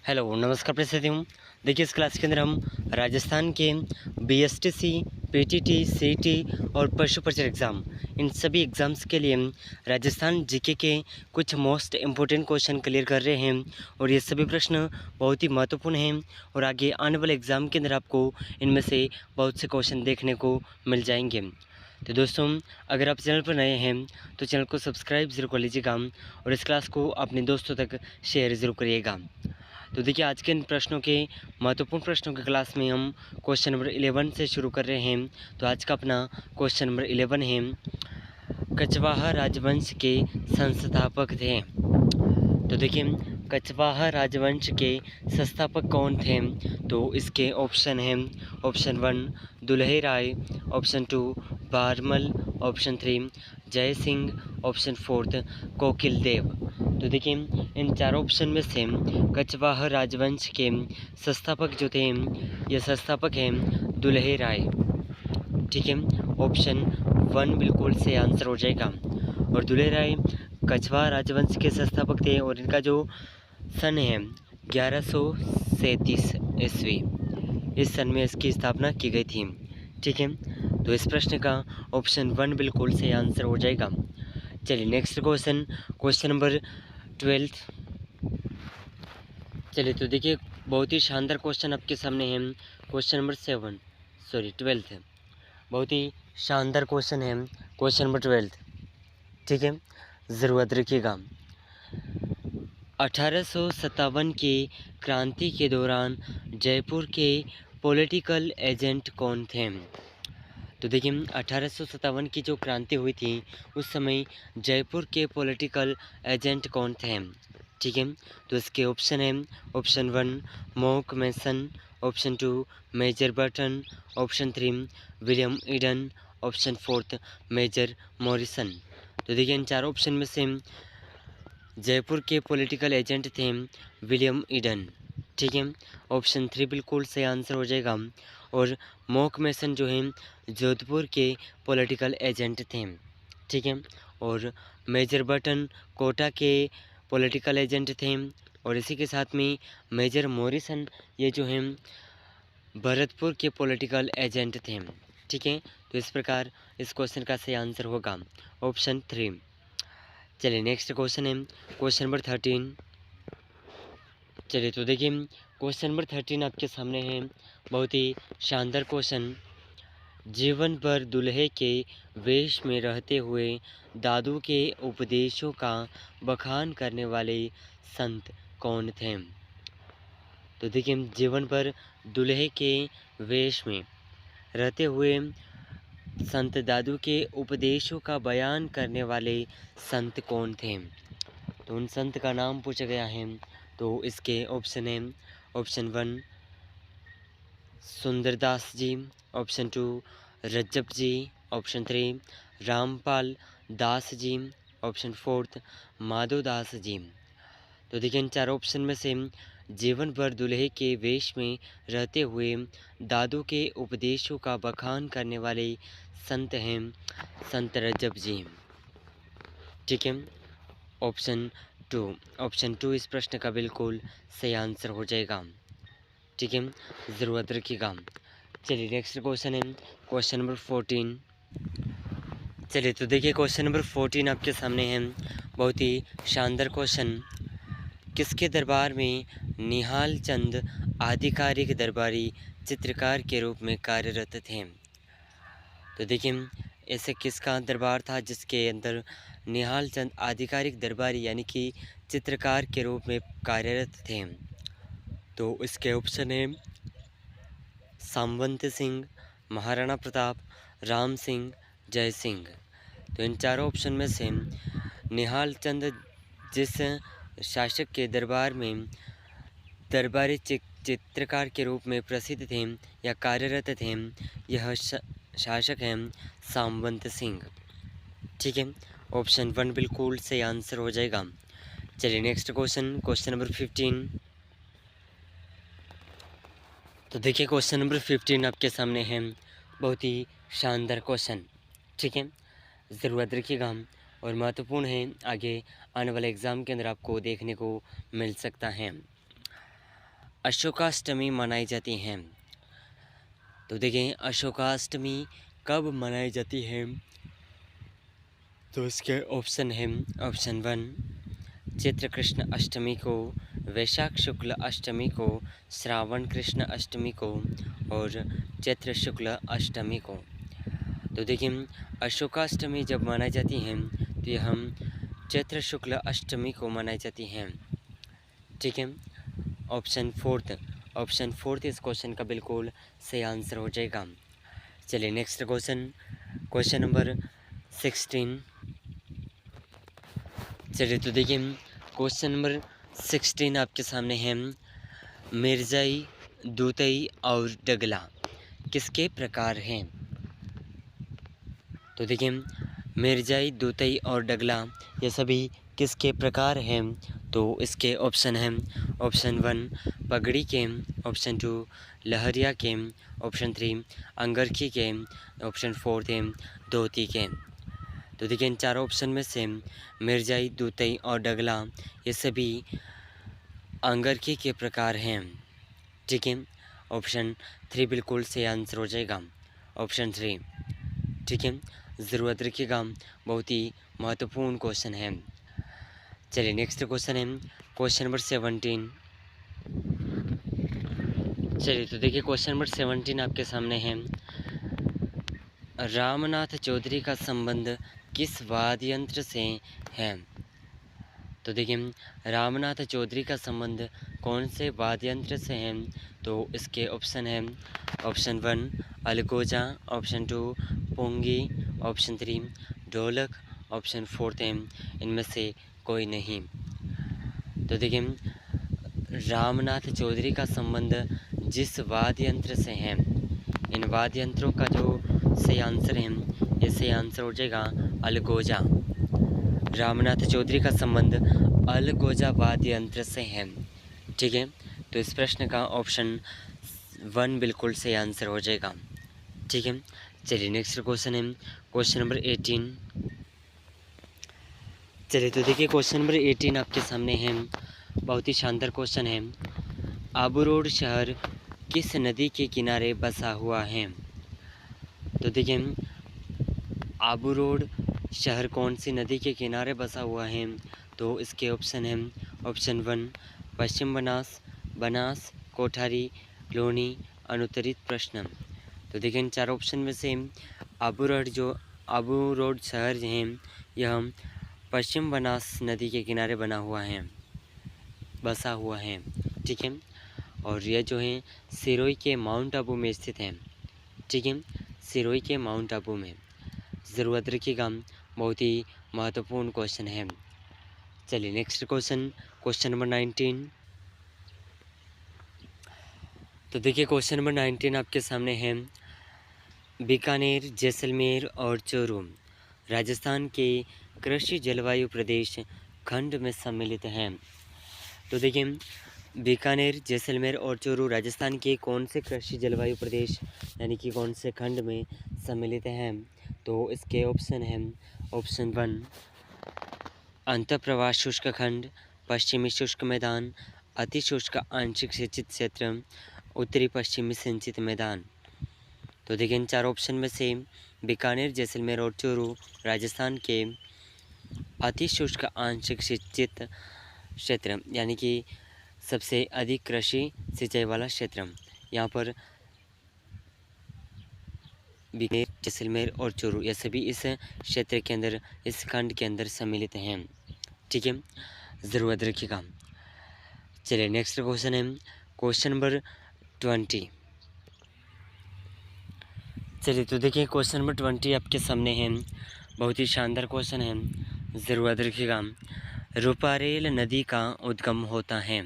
Hello नमस्कार प्रस्तुति हूँ। देखिए इस क्लास के अंदर हम राजस्थान के बीएसटीसी, पीटीटी, सीटी और पशु परिचर एग्ज़ाम इन सभी एग्ज़ाम्स के लिए राजस्थान जीके के कुछ मोस्ट इम्पोर्टेंट क्वेश्चन क्लियर कर रहे हैं और ये सभी प्रश्न बहुत ही महत्वपूर्ण हैं और आगे आने वाले एग्ज़ाम के अंदर आपको इनमें से बहुत से क्वेश्चन देखने को मिल जाएंगे। तो दोस्तों, अगर आप चैनल पर नए हैं तो चैनल को सब्सक्राइब ज़रूर कर लीजिएगा और इस क्लास को अपने दोस्तों तक शेयर ज़रूर करिएगा। तो देखिए आज के इन प्रश्नों के महत्वपूर्ण प्रश्नों की क्लास में हम क्वेश्चन नंबर 11 से शुरू कर रहे हैं। तो आज का अपना क्वेश्चन नंबर 11 है, कछवाहा राजवंश के संस्थापक थे। तो देखिए कछवाहा राजवंश के संस्थापक कौन थे? तो इसके ऑप्शन हैं, ऑप्शन 1 दुल्हे राय, ऑप्शन 2 बारमल, ऑप्शन 3 जय सिंह, ऑप्शन 4 कोकिल देव। तो देखिए इन चारों ऑप्शन में से कछवाहा राजवंश के संस्थापक जो थे ये संस्थापक हैं दुल्हे राय। ठीक है, ऑप्शन 1 बिल्कुल से आंसर हो जाएगा। और दुल्हे राय कछवाहा राजवंश के संस्थापक थे और इनका जो सन है 1137 ईस्वी, इस सन में इसकी स्थापना की गई थी। ठीक है, तो इस प्रश्न का ऑप्शन 1 बिल्कुल से आंसर हो जाएगा। चलिए नेक्स्ट क्वेश्चन, क्वेश्चन नंबर 12। चलिए तो देखिए बहुत ही शानदार क्वेश्चन आपके सामने है, क्वेश्चन नंबर 12 है। बहुत ही शानदार क्वेश्चन है क्वेश्चन नंबर 12। ठीक है, ज़रूरत रखिएगा। 1857 की क्रांति के दौरान जयपुर के पॉलिटिकल एजेंट कौन थे? तो देखिए 1857 की जो क्रांति हुई थी उस समय जयपुर के पॉलिटिकल एजेंट कौन थे? ठीक है, तो इसके ऑप्शन है, option 1 Mock Mason, option 2 Major Burton, option 3 William Eden, option 4 Major Morrison. तो देखिए इन चारों ऑप्शन में से जयपुर के पॉलिटिकल एजेंट थे विलियम ईडन। ठीक है, ऑप्शन 3 बिल्कुल सही आंसर हो जाएगा। और मॉक मैसन जो है जोधपुर के पॉलिटिकल एजेंट थे। ठीक है, और मेजर बर्टन कोटा के पॉलिटिकल एजेंट थे और इसी के साथ में मेजर मॉरिसन ये जो हैं भरतपुर के पॉलिटिकल एजेंट थे। ठीक है, तो इस प्रकार इस क्वेश्चन का सही आंसर होगा ऑप्शन 3। चलिए नेक्स्ट क्वेश्चन है क्वेश्चन नंबर 13। चलिए तो देखिए क्वेश्चन नंबर 13 आपके सामने है, बहुत ही शानदार क्वेश्चन। जीवन भर दूल्हे के वेश में रहते हुए दादू के उपदेशों का बखान करने वाले संत कौन थे? तो देखिए जीवन भर दूल्हे के वेश में रहते हुए संत दादू के उपदेशों का बयान करने वाले संत कौन थे? तो उन संत का नाम पूछा गया है। तो इसके ऑप्शन है, ऑप्शन 1 सुंदरदास जी, ऑप्शन 2 रज्जब जी, ऑप्शन 3 रामपाल दास जी, ऑप्शन 4 माधोदास जी। तो देखिए इन चार ऑप्शन में से जीवन भर दूल्हे के वेश में रहते हुए दादू के उपदेशों का बखान करने वाले संत हैं संत रज्जब जी। ठीक है, ऑप्शन 2 इस प्रश्न का बिल्कुल सही आंसर हो जाएगा। ठीक है, ज़रूरत रखिएगा। चलिए नेक्स्ट क्वेश्चन है क्वेश्चन नंबर 14। चलिए तो देखिए क्वेश्चन नंबर 14 आपके सामने है, बहुत ही शानदार क्वेश्चन। किसके दरबार में निहाल चंद आधिकारिक दरबारी चित्रकार के रूप में कार्यरत थे? तो देखिए ऐसे किसका दरबार था जिसके अंदर निहाल चंद आधिकारिक दरबारी यानी कि चित्रकार के रूप में कार्यरत थे? तो इसके ऑप्शन है सामवंत सिंह, महाराणा प्रताप, राम सिंह, जय सिंह। तो इन चारों ऑप्शन में से निहाल चंद जिस शासक के दरबार में दरबारी चित्रकार के रूप में प्रसिद्ध थे या कार्यरत थे, यह शासक हैं सामवंत सिंह। ठीक है, ऑप्शन 1 बिल्कुल सही आंसर हो जाएगा। चलिए नेक्स्ट क्वेश्चन, क्वेश्चन नंबर 15। तो देखिए क्वेश्चन नंबर 15 आपके सामने है, बहुत ही शानदार क्वेश्चन। ठीक है, ज़रूरत रखिएगा और महत्वपूर्ण है, आगे आने वाले एग्ज़ाम के अंदर आपको देखने को मिल सकता है। अशोकाष्टमी मनाई जाती है? तो देखें अशोकाष्टमी कब मनाई जाती है? तो इसके ऑप्शन है, ऑप्शन 1 चैत्र कृष्ण अष्टमी को, वैशाख शुक्ल अष्टमी को, श्रावण कृष्ण अष्टमी को और चैत्र शुक्ल अष्टमी को। तो देखिए अशोकाष्टमी जब मनाई जाती है तो यह हम चैत्र शुक्ल अष्टमी को मनाई जाती हैं। ठीक है, ऑप्शन फोर्थ इस क्वेश्चन का बिल्कुल सही आंसर हो जाएगा। चलिए नेक्स्ट क्वेश्चन नंबर 16। चलिए तो देखिए क्वेश्चन नंबर 16 आपके सामने है, मिर्जाई, दूतई और डगला किसके प्रकार हैं? तो देखिए मिर्जाई, दूतई और डगला ये सभी किसके प्रकार हैं? तो इसके ऑप्शन हैं, ऑप्शन 1 पगड़ी के, ऑप्शन 2 लहरिया के, ऑप्शन 3 अंगरखी के, ऑप्शन 4 है धोती के। तो देखिए इन चारों ऑप्शन में से मिर्जाई, दूतई और डगला ये सभी अंगरखी के प्रकार हैं। ठीक है, ऑप्शन 3 बिल्कुल सही आंसर हो जाएगा, ऑप्शन 3। ठीक है, ज़रूरत रखिएगा, बहुत ही महत्वपूर्ण क्वेश्चन है। चलिए नेक्स्ट क्वेश्चन है क्वेश्चन नंबर 17। चलिए तो देखिए क्वेश्चन नंबर 17 आपके सामने है, रामनाथ चौधरी का संबंध किस वाद्य यंत्र से है? तो देखिए रामनाथ चौधरी का संबंध कौन से वाद्य यंत्र से है? तो इसके ऑप्शन है, ऑप्शन 1 अलगोजा, ऑप्शन 2 पोंगी, ऑप्शन 3 ढोलक, ऑप्शन 4 है इनमें से कोई नहीं। तो देखिए रामनाथ चौधरी का संबंध जिस वाद्य यंत्र से है, इन वाद्य यंत्रों का जो सही आंसर है, ये सही आंसर हो जाएगा अलगोजा। रामनाथ चौधरी का संबंध अलगोजा वाद्य यंत्र से है। ठीक है, तो इस प्रश्न का ऑप्शन 1 बिल्कुल सही आंसर हो जाएगा। ठीक है, चलिए नेक्स्ट क्वेश्चन है क्वेश्चन नंबर 18। चलिए तो देखिए क्वेश्चन नंबर 18 आपके सामने है, बहुत ही शानदार क्वेश्चन है, आबू रोड शहर किस नदी के किनारे बसा हुआ है? तो देखिए आबू रोड शहर कौन सी नदी के किनारे बसा हुआ है? तो इसके ऑप्शन है, ऑप्शन 1 पश्चिम बनास, बनास, कोठारी, लोनी, अनुत्तरित प्रश्न। तो देखिए इन चार ऑप्शन में से आबू रोड शहर है यह पश्चिम बनास नदी के किनारे बसा हुआ है। ठीक है, और यह जो है सिरोही के माउंट आबू में स्थित है। ठीक है, सिरोही के माउंट आबू में। ज़रूरत रखिएगा, बहुत ही महत्वपूर्ण क्वेश्चन है। चलिए नेक्स्ट क्वेश्चन नंबर 19। तो देखिए क्वेश्चन नंबर 19 आपके सामने है, बीकानेर, जैसलमेर और चूरू राजस्थान के कृषि जलवायु प्रदेश खंड में सम्मिलित हैं। तो देखिए बीकानेर, जैसलमेर और चूरू राजस्थान के कौन से कृषि जलवायु प्रदेश यानी कि कौन से खंड में सम्मिलित हैं? तो इसके ऑप्शन हैं, ऑप्शन 1 अंतःप्रवाह शुष्क खंड, पश्चिमी शुष्क मैदान, अति शुष्क आंशिक सिंचित क्षेत्र, उत्तरी पश्चिमी सिंचित मैदान। तो देखिए इन चार ऑप्शन में से बीकानेर, जैसलमेर और चूरू राजस्थान के अति शुष्क आंशिक सिंचित क्षेत्र यानी कि सबसे अधिक कृषि सिंचाई वाला क्षेत्र, यहाँ पर बीकानेर, जैसलमेर और चूरू ये सभी इस क्षेत्र के अंदर, इस खंड के अंदर सम्मिलित हैं। ठीक है, ज़रूरत रखिएगा। चलिए नेक्स्ट क्वेश्चन है क्वेश्चन नंबर 20। चलिए तो देखिए क्वेश्चन नंबर 20 आपके सामने है, बहुत ही शानदार क्वेश्चन है, ज़रूरत रखिएगा। रूपारेल नदी का उद्गम होता है?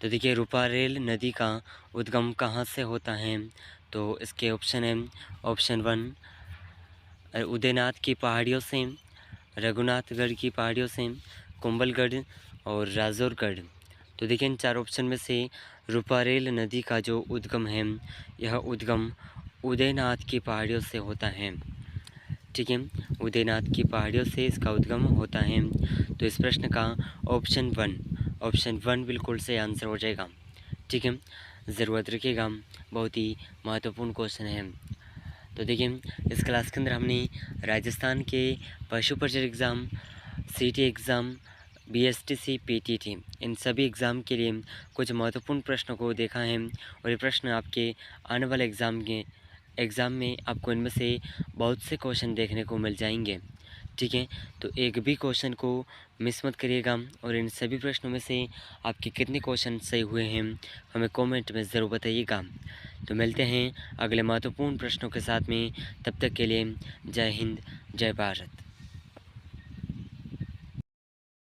तो देखिए रूपारेल नदी का उद्गम कहाँ से होता है? तो इसके ऑप्शन है, ऑप्शन 1 उदयनाथ की पहाड़ियों से, रघुनाथगढ़ की पहाड़ियों से, कुंभलगढ़ और राजौरगढ़। तो देखिए इन चार ऑप्शन में से रूपारेल नदी का जो उद्गम है, यह उद्गम उदयनाथ की पहाड़ियों से होता है। ठीक है, उदयनाथ की पहाड़ियों से इसका उद्गम होता है। तो इस प्रश्न का ऑप्शन 1 बिल्कुल सही आंसर हो जाएगा। ठीक है, ज़रूरत रखिएगा, बहुत ही महत्वपूर्ण क्वेश्चन है। तो देखिए, इस क्लास के अंदर हमने राजस्थान के पशु परिचर एग्ज़ाम, सीटी एग्ज़ाम, बीएसटीसी, पीटीटी इन सभी एग्ज़ाम के लिए कुछ महत्वपूर्ण प्रश्नों को देखा है, और ये प्रश्न आपके आने वाले एग्ज़ाम में आपको इनमें से बहुत से क्वेश्चन देखने को मिल जाएंगे। ठीक है, तो एक भी क्वेश्चन को मिस मत करिएगा, और इन सभी प्रश्नों में से आपके कितने क्वेश्चन सही हुए हैं हमें कमेंट में ज़रूर बताइएगा। तो मिलते हैं अगले महत्वपूर्ण प्रश्नों के साथ में, तब तक के लिए जय हिंद, जय भारत।